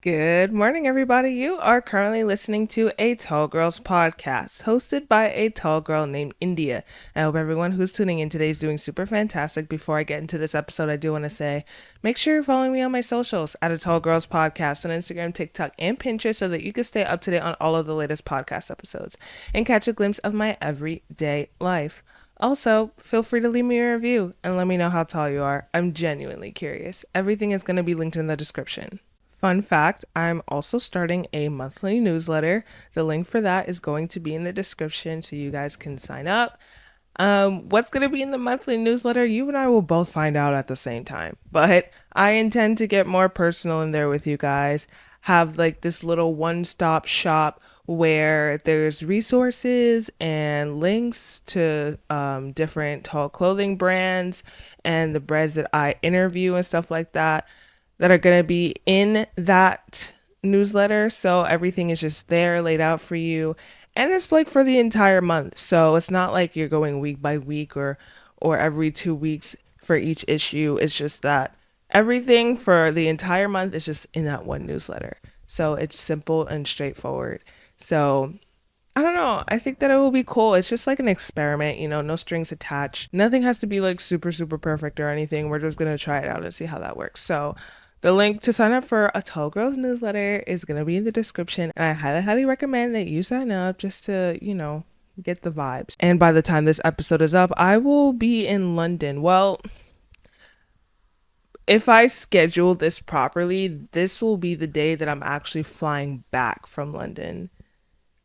Good morning, everybody. You are currently listening to a Tall Girls podcast hosted by a tall girl named India. I hope everyone who's tuning in today is doing super fantastic. Before I get into this episode, I do want to say make sure you're following me on my socials at a Tall Girls podcast on Instagram, TikTok, and Pinterest so that you can stay up to date on all of the latest podcast episodes and catch a glimpse of my everyday life. Also, feel free to leave me a review and let me know how tall you are. I'm genuinely curious. Everything is going to be linked in the description. Fun fact, I'm also starting a monthly newsletter. The link for that is going to be in the description so you guys can sign up. What's going to be in the monthly newsletter, you and I will both find out at the same time. But I intend to get more personal in there with you guys. Have like this little one-stop shop where there's resources and links to different tall clothing brands and the brands that I interview and stuff like that are going to be in that newsletter. So everything is just there laid out for you. And it's like for the entire month. So it's not like you're going week by week or every 2 weeks for each issue. It's just that everything for the entire month is just in that one newsletter. So it's simple and straightforward. So I don't know. I think that it will be cool. It's just like an experiment, no strings attached. Nothing has to be like super, super perfect or anything. We're just going to try it out and see how that works. So the link to sign up for a Tall Girls newsletter is going to be in the description. And I highly, highly recommend that you sign up just to, get the vibes. And by the time this episode is up, I will be in London. Well, if I schedule this properly, this will be the day that I'm actually flying back from London.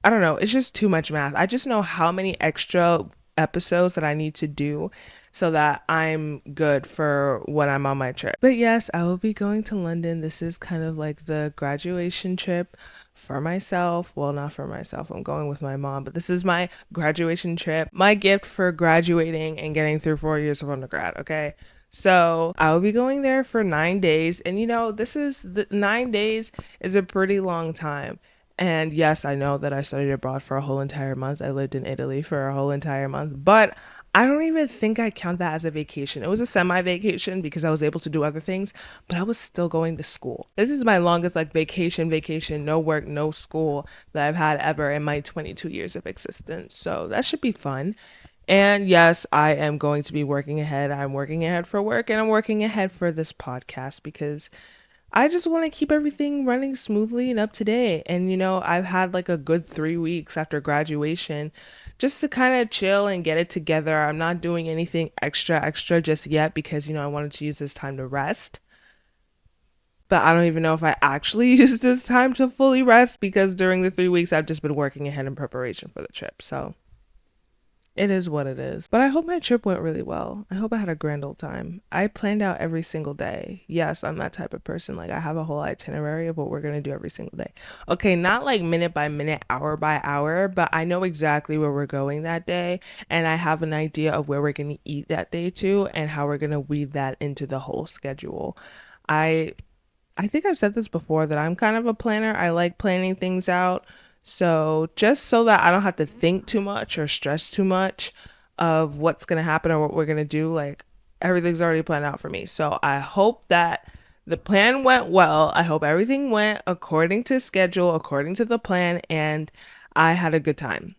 I don't know. It's just too much math. I just know how many extra episodes that I need to do so that I'm good for when I'm on my trip. But yes, I will be going to London. This is kind of like the graduation trip for myself. Well, not for myself. I'm going with my mom, but this is my graduation trip, my gift for graduating and getting through 4 years of undergrad. Okay. So I will be going there for 9 days. And this is the 9 days is a pretty long time. And yes, I know that I studied abroad for a whole entire month. I lived in Italy for a whole entire month, but I don't even think I count that as a vacation. It was a semi vacation because I was able to do other things, but I was still going to school. This is my longest like vacation, no work, no school that I've had ever in my 22 years of existence. So that should be fun. And yes, I am going to be working ahead. I'm working ahead for work and I'm working ahead for this podcast because I just want to keep everything running smoothly and up to date. And, I've had like a good 3 weeks after graduation just to kind of chill and get it together. I'm not doing anything extra just yet because, I wanted to use this time to rest. But I don't even know if I actually used this time to fully rest because during the 3 weeks I've just been working ahead in preparation for the trip. So it is what it is. But I hope my trip went really well. I hope I had a grand old time. I planned out every single day. Yes, I'm that type of person. Like, I have a whole itinerary of what we're going to do every single day. Okay, not like minute by minute, hour by hour, but I know exactly where we're going that day. And I have an idea of where we're going to eat that day too and how we're going to weave that into the whole schedule. I I think I've said this before that I'm kind of a planner. I like planning things out. So just so that I don't have to think too much or stress too much of what's going to happen or what we're going to do, like everything's already planned out for me. So I hope that the plan went well. I hope everything went according to schedule, according to the plan, and I had a good time.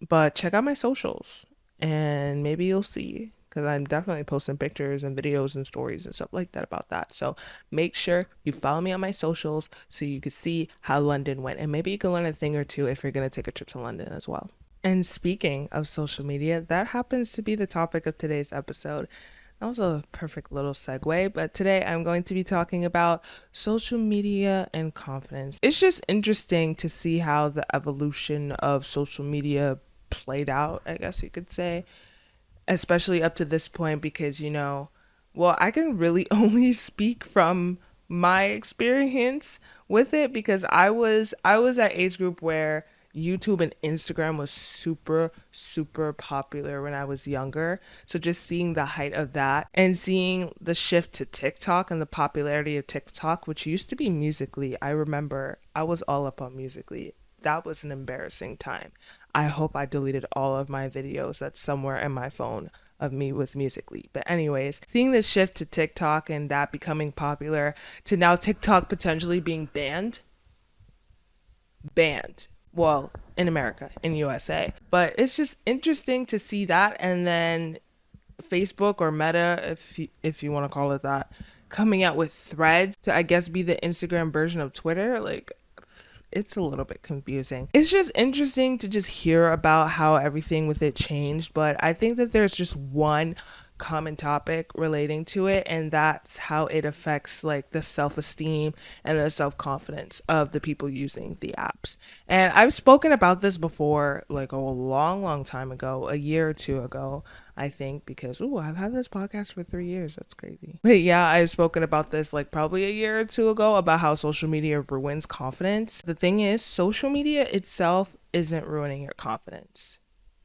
But check out my socials and maybe you'll see because I'm definitely posting pictures and videos and stories and stuff like that about that. So make sure you follow me on my socials so you can see how London went and maybe you can learn a thing or two if you're going to take a trip to London as well. And speaking of social media, that happens to be the topic of today's episode. That was a perfect little segue, but today I'm going to be talking about social media and confidence. It's just interesting to see how the evolution of social media played out, I guess you could say, especially up to this point because, well, I can really only speak from my experience with it because I was that age group where YouTube and Instagram was super, super popular when I was younger. So just seeing the height of that and seeing the shift to TikTok and the popularity of TikTok, which used to be Musically. I remember I was all up on Musically. That was an embarrassing time. I hope I deleted all of my videos that's somewhere in my phone of me was Musical.ly. But anyways, seeing this shift to TikTok and that becoming popular to now TikTok potentially being banned. Well, in America, in USA. But it's just interesting to see that, and then Facebook or Meta, if you want to call it that, coming out with Threads to I guess be the Instagram version of Twitter. Like, it's a little bit confusing. It's just interesting to just hear about how everything with it changed, but I think that there's just one common topic relating to it, and that's how it affects like the self-esteem and the self-confidence of the people using the apps. And I've spoken about this before, like a long time ago, a year or two ago, I think, because I've had this podcast for 3 years. That's crazy. But yeah, I've spoken about this like probably a year or two ago about how social media ruins confidence. The thing is, social media itself isn't ruining your confidence.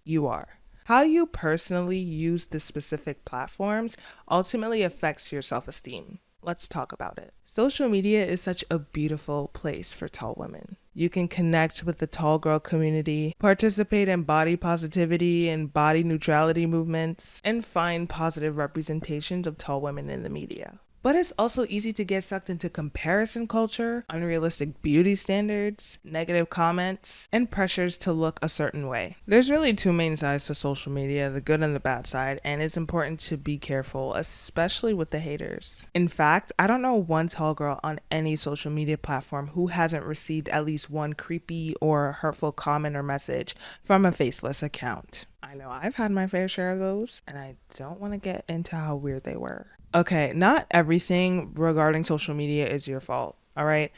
You are. How you personally use the specific platforms ultimately affects your self-esteem. Let's talk about it. Social media is such a beautiful place for tall women. You can connect with the tall girl community, participate in body positivity and body neutrality movements, and find positive representations of tall women in the media. But it's also easy to get sucked into comparison culture, unrealistic beauty standards, negative comments, and pressures to look a certain way. There's really two main sides to social media, the good and the bad side, and it's important to be careful, especially with the haters. In fact, I don't know one tall girl on any social media platform who hasn't received at least one creepy or hurtful comment or message from a faceless account. I know I've had my fair share of those, and I don't want to get into how weird they were. Okay, not everything regarding social media is your fault, all right?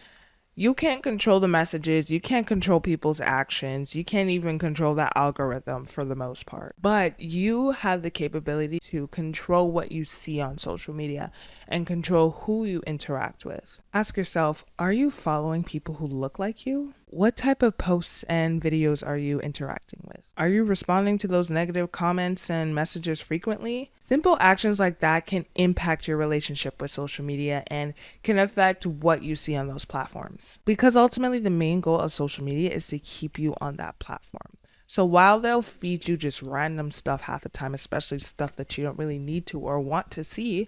You can't control the messages, you can't control people's actions, you can't even control the algorithm for the most part. But you have the capability to control what you see on social media and control who you interact with. Ask yourself, are you following people who look like you? What type of posts and videos are you interacting with? Are you responding to those negative comments and messages frequently? Simple actions like that can impact your relationship with social media and can affect what you see on those platforms. Because ultimately, the main goal of social media is to keep you on that platform. So while they'll feed you just random stuff half the time, especially stuff that you don't really need to or want to see,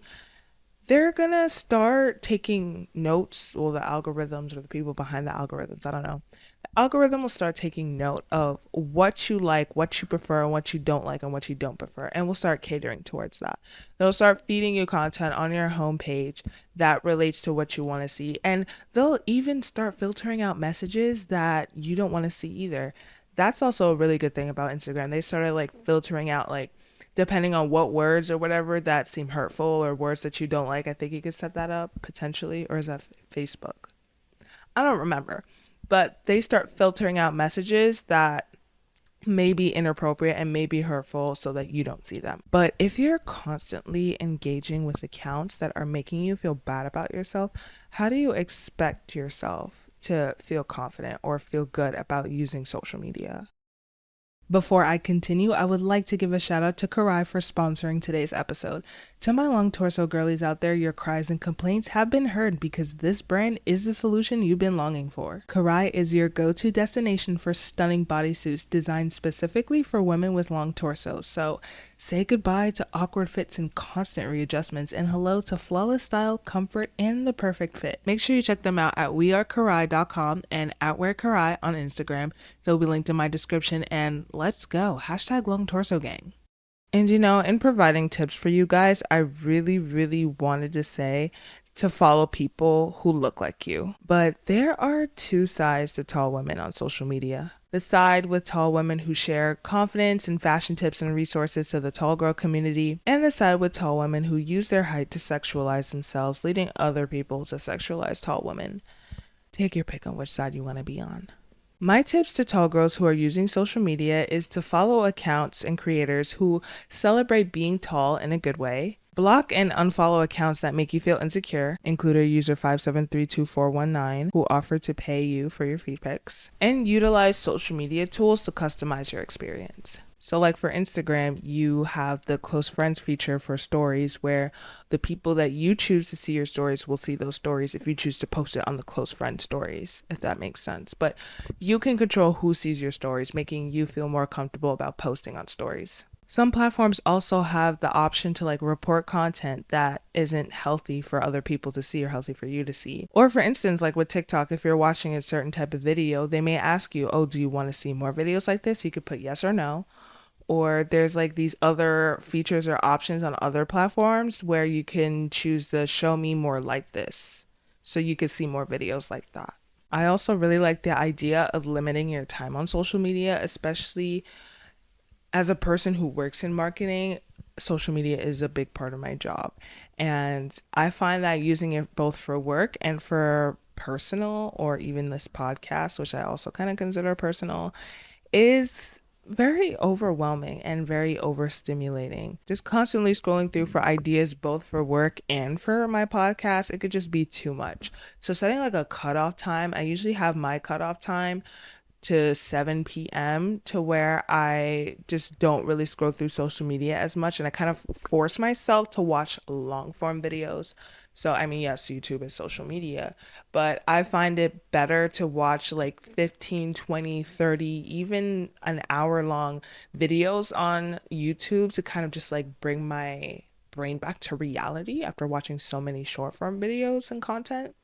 they're gonna start taking notes. Well, the algorithms or the people behind the algorithms, I don't know. The algorithm will start taking note of what you like, what you prefer, and what you don't like, and what you don't prefer, and will start catering towards that. They'll start feeding you content on your homepage that relates to what you want to see, and they'll even start filtering out messages that you don't want to see either. That's also a really good thing about Instagram. They started like filtering out like depending on what words or whatever that seem hurtful or words that you don't like. I think you could set that up potentially, or is that Facebook? I don't remember, but they start filtering out messages that may be inappropriate and may be hurtful so that you don't see them. But if you're constantly engaging with accounts that are making you feel bad about yourself, how do you expect yourself to feel confident or feel good about using social media? Before I continue, I would like to give a shout out to Karai for sponsoring today's episode. To my long torso girlies out there, your cries and complaints have been heard because this brand is the solution you've been longing for. Karai is your go-to destination for stunning bodysuits designed specifically for women with long torsos. So say goodbye to awkward fits and constant readjustments, and hello to flawless style, comfort, and the perfect fit. Make sure you check them out at wearekarai.com and at wearkarai on Instagram. They'll be linked in my description, and let's go. Hashtag long torso gang. And in providing tips for you guys, I really wanted to say to follow people who look like you. But there are two sides to tall women on social media. The side with tall women who share confidence and fashion tips and resources to the tall girl community, and the side with tall women who use their height to sexualize themselves, leading other people to sexualize tall women. Take your pick on which side you want to be on. My tips to tall girls who are using social media is to follow accounts and creators who celebrate being tall in a good way. Block and unfollow accounts that make you feel insecure, include a user 5732419 who offered to pay you for your feed pics, and utilize social media tools to customize your experience. So like for Instagram, you have the close friends feature for stories where the people that you choose to see your stories will see those stories if you choose to post it on the close friend stories, if that makes sense. But you can control who sees your stories, making you feel more comfortable about posting on stories. Some platforms also have the option to like report content that isn't healthy for other people to see or healthy for you to see. Or for instance, like with TikTok, if you're watching a certain type of video, they may ask you, oh, do you want to see more videos like this? You could put yes or no. Or there's like these other features or options on other platforms where you can choose the show me more like this. So you could see more videos like that. I also really like the idea of limiting your time on social media, especially as a person who works in marketing. Social media is a big part of my job. And I find that using it both for work and for personal, or even this podcast, which I also kind of consider personal, is very overwhelming and very overstimulating. Just constantly scrolling through for ideas both for work and for my podcast, it could just be too much. So setting like a cutoff time, I usually have my cutoff time to 7 p.m. to where I just don't really scroll through social media as much, and I kind of force myself to watch long form videos. So, I mean, yes, YouTube is social media, but I find it better to watch like 15, 20, 30, even an hour long videos on YouTube to kind of just like bring my brain back to reality after watching so many short form videos and content.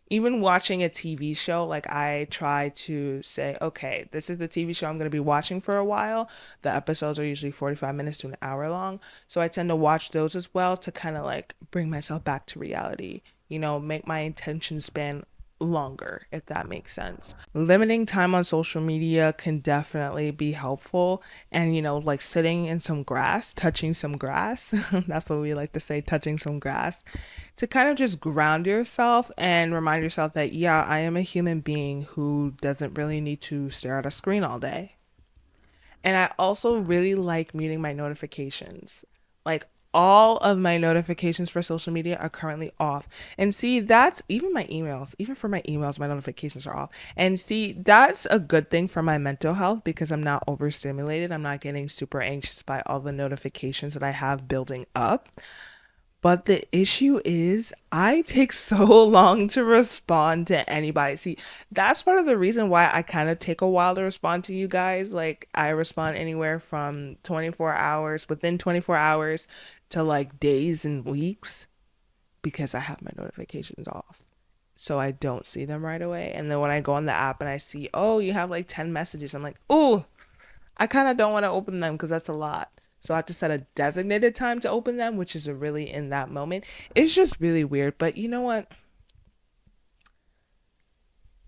Even watching a TV show, like I try to say, okay, this is the TV show I'm going to be watching for a while. The episodes are usually 45 minutes to an hour long. So I tend to watch those as well to kind of like bring myself back to reality, make my attention span longer, if that makes sense. Limiting time on social media can definitely be helpful. And, like sitting in some grass, touching some grass, that's what we like to say, touching some grass, to kind of just ground yourself and remind yourself that, yeah, I am a human being who doesn't really need to stare at a screen all day. And I also really like muting my notifications. Like all of my notifications for social media are currently off. And see, that's even my emails, even for my emails, my notifications are off. And see, that's a good thing for my mental health because I'm not overstimulated. I'm not getting super anxious by all the notifications that I have building up. But the issue is, I take so long to respond to anybody. See, that's part of the reason why I kind of take a while to respond to you guys. Like, I respond anywhere from 24 hours, within 24 hours, to like days and weeks because I have my notifications off. So I don't see them right away. And then when I go on the app and I see, oh, you have like 10 messages, I'm like, oh, I kind of don't want to open them because that's a lot. So I have to set a designated time to open them, which is really in that moment. It's just really weird. But you know what?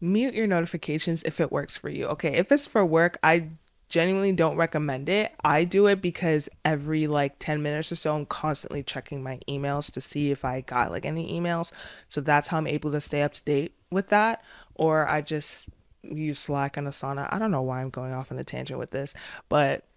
Mute your notifications if it works for you. Okay. If it's for work, I genuinely don't recommend it. I do it because every like 10 minutes or so, I'm constantly checking my emails to see if I got like any emails. So that's how I'm able to stay up to date with that. Or I just use Slack and Asana. I don't know why I'm going off on a tangent with this, but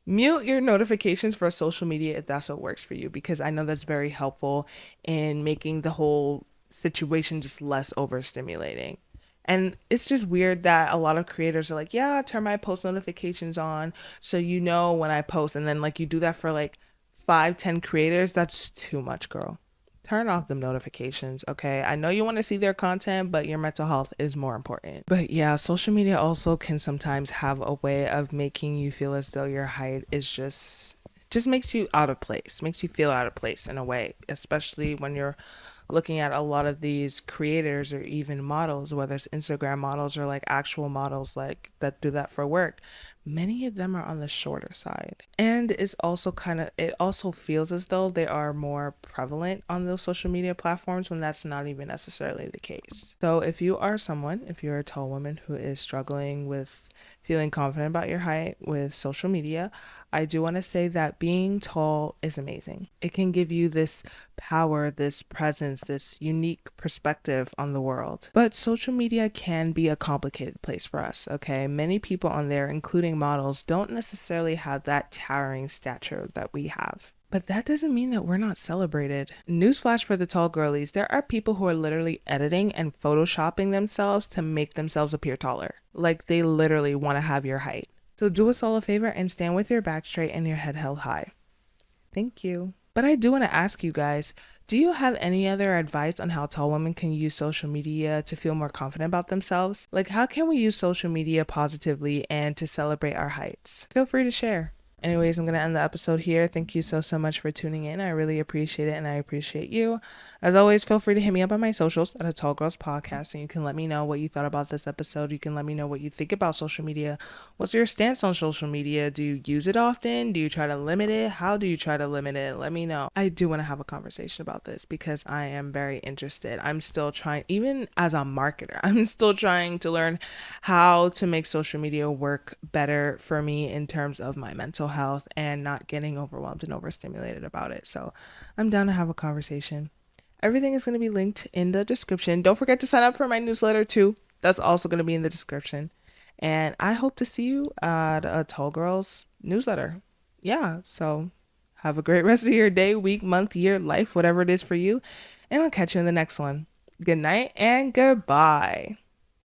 mute your notifications for social media if that's what works for you, because I know that's very helpful in making the whole situation just less overstimulating. And it's just weird that a lot of creators are like, yeah, turn my post notifications on so you know when I post. And then like you do that for like 5, 10 creators. That's too much, girl. Turn off them notifications, okay? I know you want to see their content, but your mental health is more important. But yeah, social media also can sometimes have a way of making you feel as though your height is just makes you out of place, makes you feel out of place in a way, especially when you're looking at a lot of these creators or even models, whether it's Instagram models or like actual models like that do that for work. Many of them are on the shorter side. And it's also it also feels as though they are more prevalent on those social media platforms when that's not even necessarily the case. So if you're a tall woman who is struggling with feeling confident about your height with social media, I do want to say that being tall is amazing. It can give you this power, this presence, this unique perspective on the world. But social media can be a complicated place for us, okay? Many people on there, including models, don't necessarily have that towering stature that we have. But that doesn't mean that we're not celebrated. Newsflash for the tall girlies, there are people who are literally editing and photoshopping themselves to make themselves appear taller. Like they literally want to have your height. So do us all a favor and stand with your back straight and your head held high. Thank you. But I do want to ask you guys, do you have any other advice on how tall women can use social media to feel more confident about themselves? Like, how can we use social media positively and to celebrate our heights? Feel free to share. Anyways, I'm going to end the episode here. Thank you so much for tuning in. I really appreciate it, and I appreciate you. As always, feel free to hit me up on my socials at A Tall Girls Podcast, and you can let me know what you thought about this episode. You can let me know what you think about social media. What's your stance on social media? Do you use it often? Do you try to limit it? How do you try to limit it? Let me know. I do want to have a conversation about this because I am very interested. I'm still trying, even as a marketer, I'm still trying to learn how to make social media work better for me in terms of my mental health and not getting overwhelmed and overstimulated about it. So I'm down to have a conversation. Everything is going to be linked in the description. Don't forget to sign up for my newsletter too. That's also going to be in the description. And I hope to see you at A Tall Girls newsletter. Yeah, so have a great rest of your day, week, month, year, life, whatever it is for you. And I'll catch you in the next one. Good night and goodbye.